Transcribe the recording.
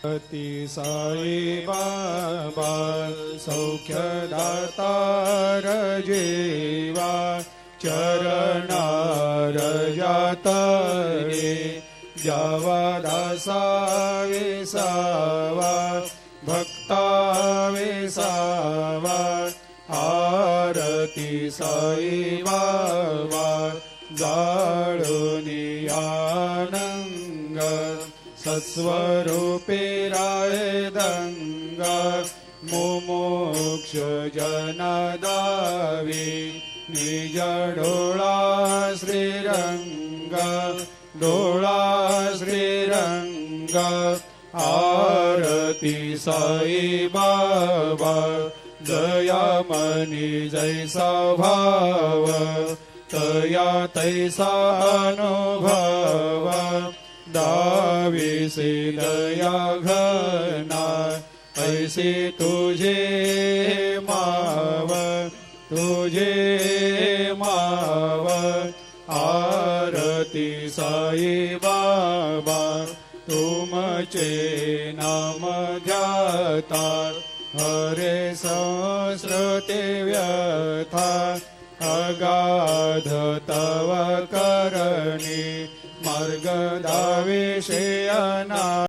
अति साई बाबा सौख्यदातार जेवा चरणार जातरे जावा दासा विसावा भक्ता विसावा आरती साई बाबा जाळुनी आनंग सत्स्वरूपे राय दंग मुमुक्ष जनदावी निज डोळा श्रीरंग डोळा श्रीरंग आरती साई बाबा दयामनी जैसा भाव तया तैसा अनुभव दाविसे दया घना ऐसे तुझे माव आरती साई बाबा तुमचे नाम ध्याता हरे संस्कृते व्यथा अगाध तव करणी मार्ग दाविषे अना